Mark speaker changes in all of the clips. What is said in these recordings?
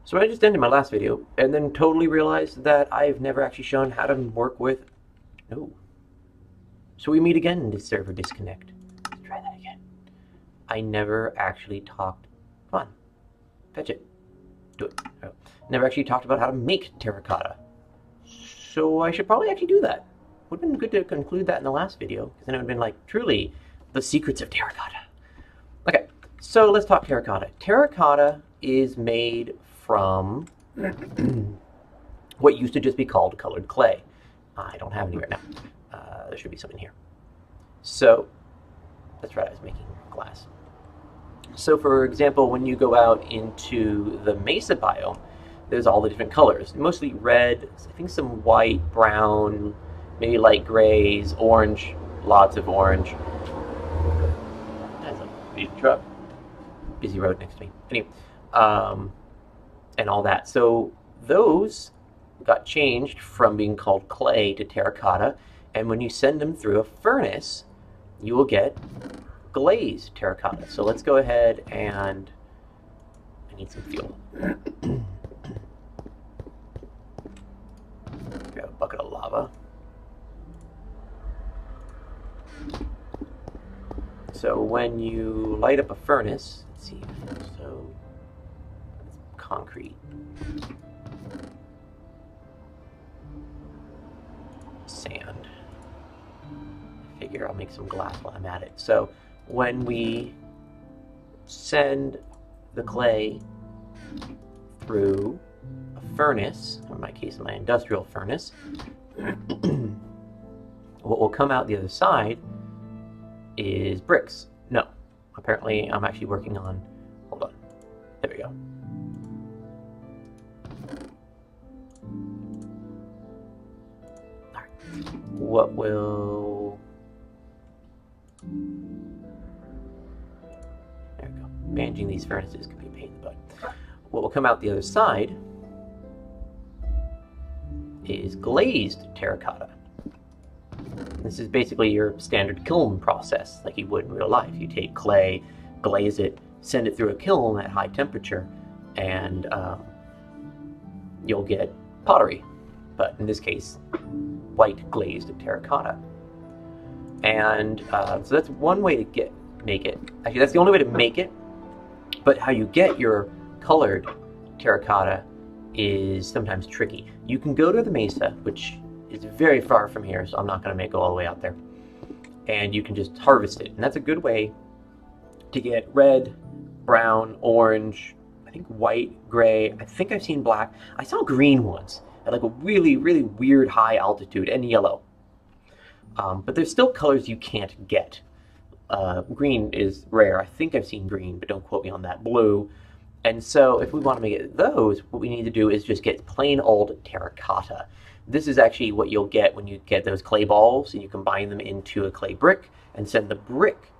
Speaker 1: So I just ended my last video and then totally realized that I've never actually shown how to work with... No. So we meet again in this server disconnect. Let's try that again. I never actually talked... Come on. Fetch it. Do it. Oh. Never actually talked about how to make terracotta. So I should probably actually do that. Would have been good to conclude that in the last video, because then it would have been like, truly, the secrets of terracotta. Okay, so let's talk terracotta. Terracotta is made from what used to just be called colored clay. I don't have any right now. There should be some in here. So, that's right, I was making glass. So for example, when you go out into the mesa biome, there's all the different colors. Mostly red, I think some white, brown, maybe light grays, orange, lots of orange. That's a big truck. Busy road next to me. Anyway, and all that. So those got changed from being called clay to terracotta, and when you send them through a furnace, you will get glazed terracotta. So let's go ahead and I need some fuel. Grab a bucket of lava. So when you light up a furnace, let's see, so concrete, sand. I figure I'll make some glass while I'm at it. So when we send the clay through a furnace, or in my case, my industrial furnace, what will come out the other side is bricks. No, apparently I'm actually working on, hold on, there we go. All right, what will, there we go. Managing these furnaces can be a pain in the butt. What will come out the other side is glazed terracotta. This is basically your standard kiln process, like you would in real life. You take clay, glaze it, send it through a kiln at high temperature, and you'll get pottery. But in this case, white glazed terracotta. And so that's one way to make it. Actually, that's the only way to make it. But how you get your colored terracotta is sometimes tricky. You can go to the mesa, which is very far from here, so I'm not going to go all the way out there. And you can just harvest it. And that's a good way to get red, brown, orange, I think white, gray. I think I've seen black. I saw green once at like a really, really weird high altitude, and yellow. But there's still colors you can't get. Green is rare. I think I've seen green, but don't quote me on that. Blue. And so if we want to make it those, what we need to do is just get plain old terracotta. This is actually what you'll get when you get those clay balls and you combine them into a clay brick and send the brick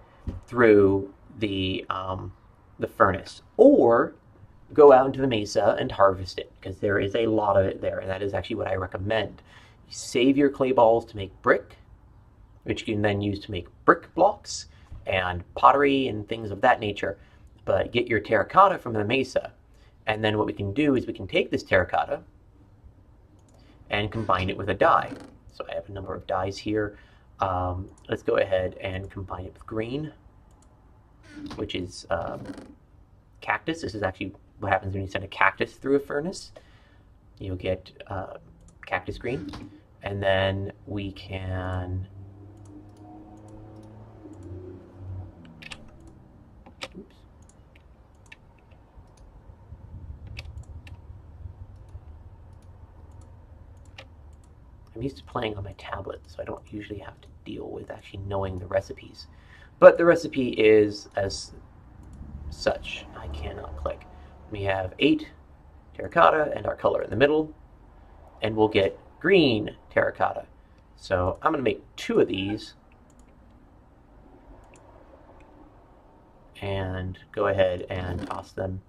Speaker 1: through the furnace. Or go out into the mesa and harvest it, because there is a lot of it there, and that is actually what I recommend. You save your clay balls to make brick, which you can then use to make brick blocks and pottery and things of that nature. But get your terracotta from the mesa, and then what we can do is we can take this terracotta and combine it with a dye. So I have a number of dyes here. Let's go ahead and combine it with green, which is cactus. This is actually what happens when you send a cactus through a furnace. You'll get cactus green, and then we can, oops. I'm used to playing on my tablet, so I don't usually have to deal with actually knowing the recipes. But the recipe is as such. I cannot click. We have 8 terracotta and our color in the middle, and we'll get green terracotta. So I'm going to make 2 of these and go ahead and toss them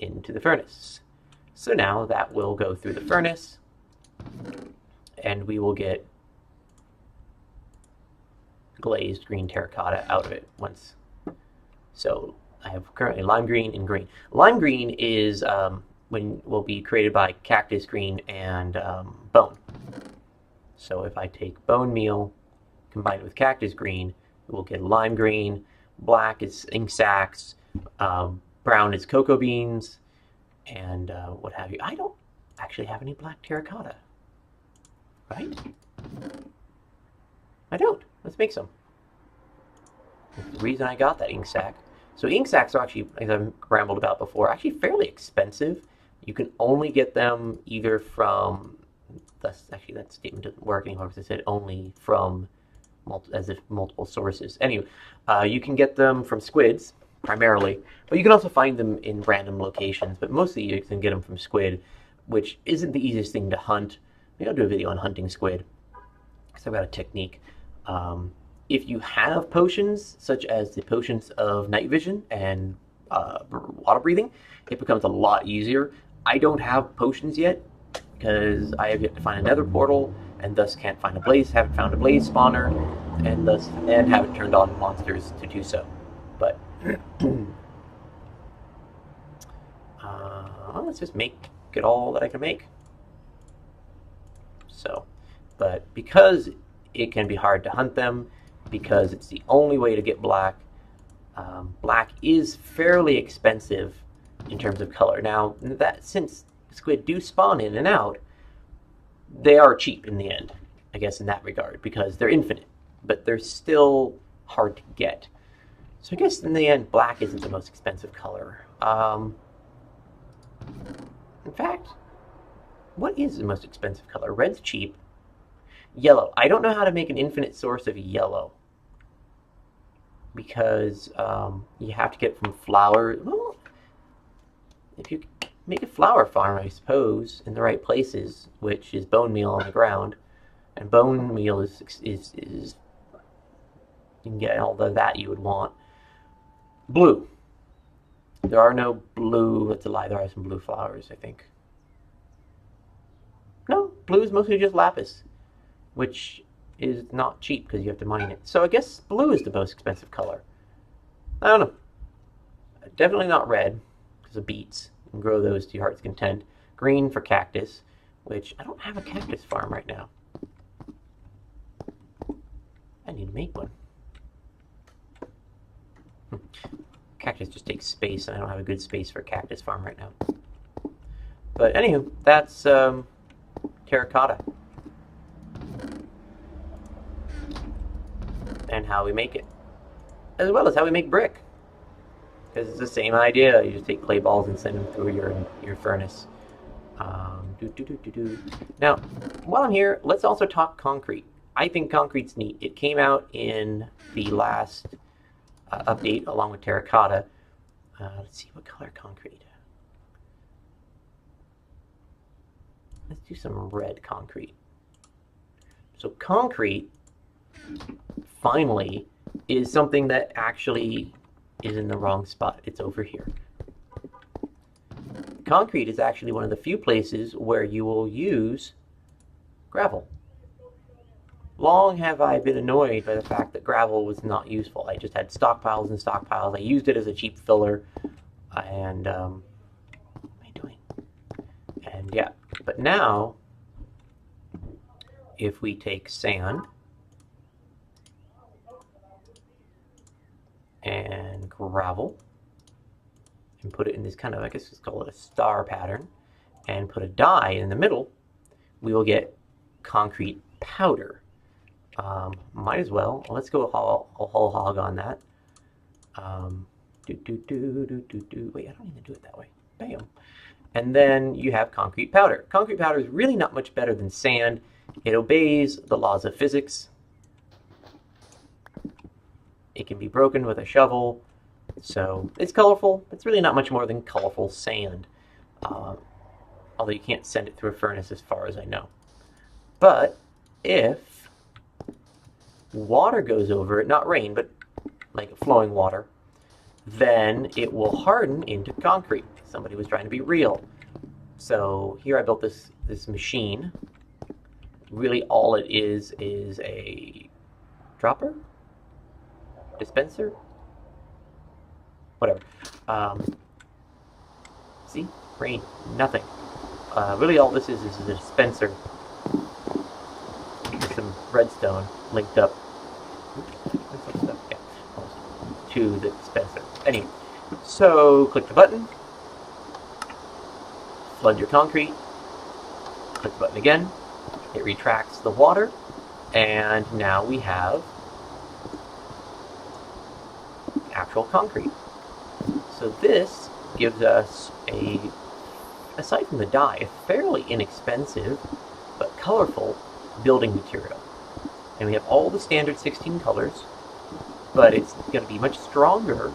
Speaker 1: into the furnace. So now that will go through the furnace, and we will get glazed green terracotta out of it once. So I have currently lime green and green. Lime green is will be created by cactus green and bone. So if I take bone meal, combine it with cactus green, we'll get lime green. Black is ink sacs. Brown is cocoa beans, and what have you. I don't actually have any black terracotta, right? I don't. Let's make some. The reason I got that ink sac. So ink sacs are actually, as I've rambled about before, actually fairly expensive. You can only get them either from, actually that statement doesn't work anymore because I said only from, as if multiple sources. Anyway, you can get them from squids, primarily, but you can also find them in random locations, but mostly you can get them from squid, which isn't the easiest thing to hunt. Maybe I'll do a video on hunting squid, because I've got a technique. If you have potions, such as the potions of night vision and water breathing, it becomes a lot easier. I don't have potions yet, because I have yet to find another portal, and thus can't find a blaze, haven't found a blaze spawner, and haven't turned on monsters to do so. But let's just get all that I can make. So, but because it can be hard to hunt them, because it's the only way to get black, black is fairly expensive in terms of color. Now, since squid do spawn in and out, they are cheap in the end, I guess, in that regard, because they're infinite, but they're still hard to get. So I guess in the end, black isn't the most expensive color. In fact, what is the most expensive color? Red's cheap. Yellow. I don't know how to make an infinite source of yellow, because you have to get from flowers. Well, if you make a flower farm, I suppose, in the right places, which is bone meal on the ground, and bone meal is you can get all that you would want. Blue. There are no blue. That's a lie. There are some blue flowers, I think. No, blue is mostly just lapis, which is not cheap because you have to mine it. So I guess blue is the most expensive color. I don't know. Definitely not red, because of beets. You can grow those to your heart's content. Green for cactus, which I don't have a cactus farm right now. I need to make one. Cactus just takes space, and I don't have a good space for a cactus farm right now. But anywho, that's terracotta. And how we make it. As well as how we make brick. Because it's the same idea. You just take clay balls and send them through your furnace. Now, while I'm here, let's also talk concrete. I think concrete's neat. It came out in the last update along with terracotta. Let's see, what color concrete? Let's do some red concrete. So concrete, finally, is something that actually is in the wrong spot. It's over here. Concrete is actually one of the few places where you will use gravel. Long have I been annoyed by the fact that gravel was not useful. I just had stockpiles and stockpiles. I used it as a cheap filler, and what am I doing? And yeah, but now, if we take sand and gravel and put it in this kind of, I guess let's call it a star pattern, and put a dye in the middle, we will get concrete powder. Might as well. Let's go whole hog on that. Wait, I don't need to do it that way. Bam. And then you have concrete powder. Concrete powder is really not much better than sand. It obeys the laws of physics. It can be broken with a shovel. So it's colorful. It's really not much more than colorful sand. Although you can't send it through a furnace as far as I know. But if water goes over it, not rain, but like flowing water, then it will harden into concrete. Somebody was trying to be real. So here I built this machine. Really all it is a dropper? Dispenser? Whatever. See? Rain. Nothing. Really all this is a dispenser. With some redstone linked up to the dispenser. Anyway, so click the button, flood your concrete, click the button again, it retracts the water, and now we have actual concrete. So this gives us aside from the dye, a fairly inexpensive but colorful building material. And we have all the standard 16 colors, but it's going to be much stronger,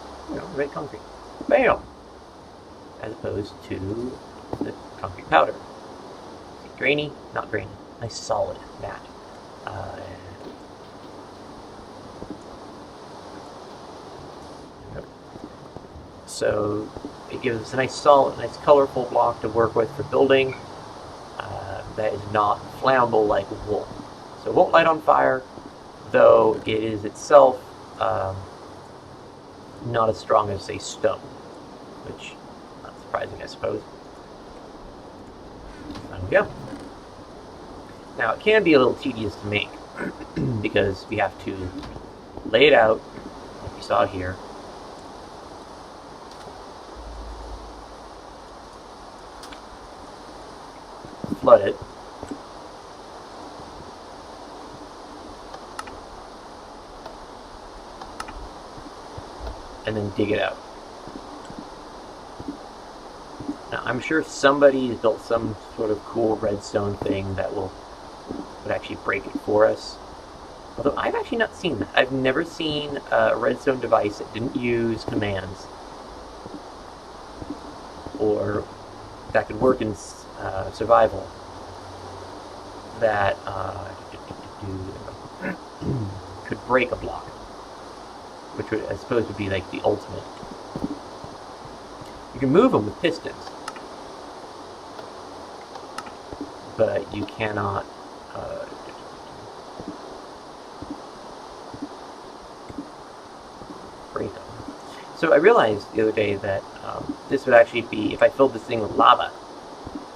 Speaker 1: red concrete. Bam! As opposed to the concrete powder. Grainy, not grainy. Nice solid matte. So it gives us a nice solid, nice colorful block to work with for building that is not flammable like wool. So it won't light on fire, though it is itself not as strong as, say, stone, which not surprising, I suppose. There we go. Now, it can be a little tedious to make because we have to lay it out, like you saw here. Flood it. And then dig it out. Now, I'm sure somebody has built some sort of cool redstone thing that would actually break it for us. Although I've actually not seen that. I've never seen a redstone device that didn't use commands or that could work in survival that could break a block, which would, I suppose, would be like the ultimate. You can move them with pistons, but you cannot break them. So I realized the other day that this would actually be, if I filled this thing with lava,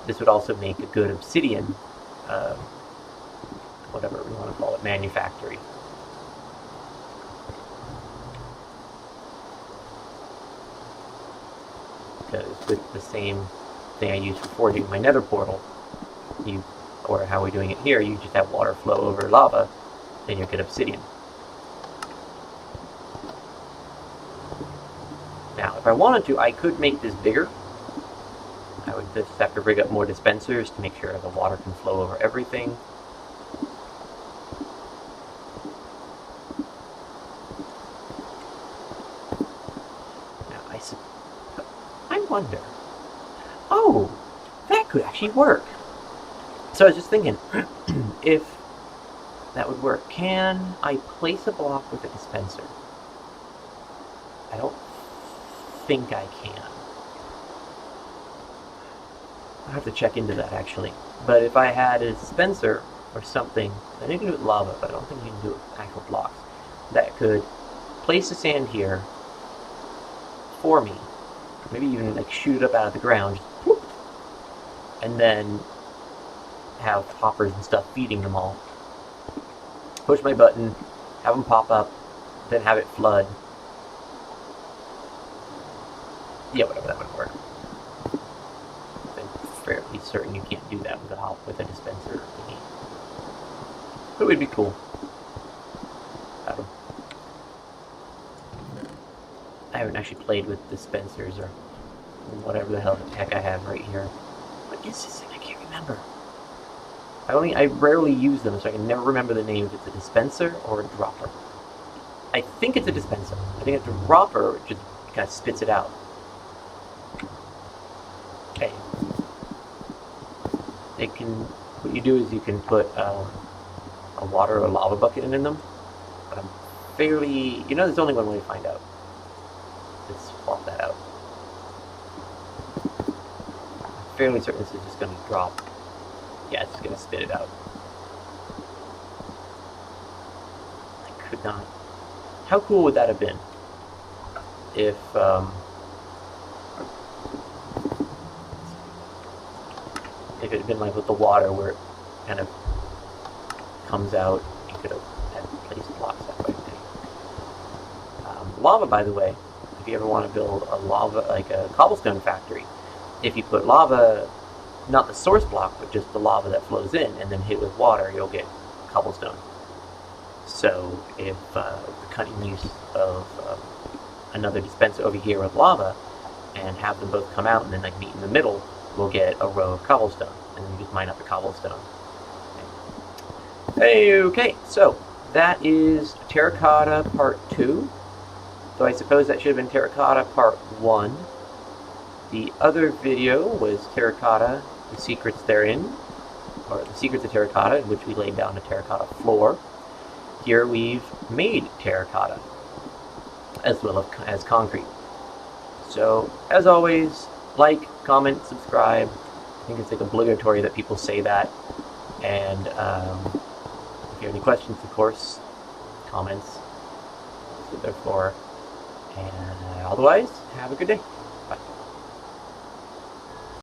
Speaker 1: this would also make a good obsidian, whatever we want to call it, manufactory. Because with the same thing I use for forging my nether portal, or how we're doing it here, you just have water flow over lava, then you'll get obsidian. Now, if I wanted to, I could make this bigger. I would just have to rig up more dispensers to make sure the water can flow over everything. Now, I wonder... Oh! That could actually work! So I was just thinking, if that would work, can I place a block with a dispenser? I don't think I can. I'll have to check into that, actually. But if I had a dispenser or something, then you can do it with lava, but I don't think you can do it with actual blocks, that could place the sand here for me, maybe even like shoot it up out of the ground, just whoop, and then have hoppers and stuff feeding them all. Push my button, have them pop up, then have it flood. Yeah, whatever, that would work. I'm fairly certain you can't do that with a dispenser thingy. But it would be cool. I haven't actually played with dispensers or whatever the heck I have right here. What is this thing? I can't remember. I rarely use them, so I can never remember the name if it's a dispenser or a dropper. I think it's a dispenser. I think it's a dropper, just kind of spits it out. Okay. What you do is you can put a water or lava bucket in them. But I'm fairly... there's only one way to find out. Let's swap that out. I'm fairly certain this is just going to drop. Yeah, it's just going to spit it out. I could not... How cool would that have been? If, If it had been like with the water where it kind of comes out, you could have had placed blocks that way. Lava, by the way, if you ever want to build a lava, like a cobblestone factory, if you put lava, not the source block, but just the lava that flows in, and then hit with water, you'll get cobblestone. So if the cutting use of another dispenser over here with lava, and have them both come out and then like meet in the middle, we'll get a row of cobblestone, and then you just mine up the cobblestone. Okay, so that is Terracotta Part 2. So I suppose that should have been Terracotta Part 1. The other video was Terracotta, the secrets therein, or the Secrets of Terracotta, in which we laid down a terracotta floor. Here we've made terracotta, as well as concrete. So, as always, like, comment, subscribe. I think it's like obligatory that people say that. And if you have any questions, of course, comments. That's what they're for. And otherwise, have a good day.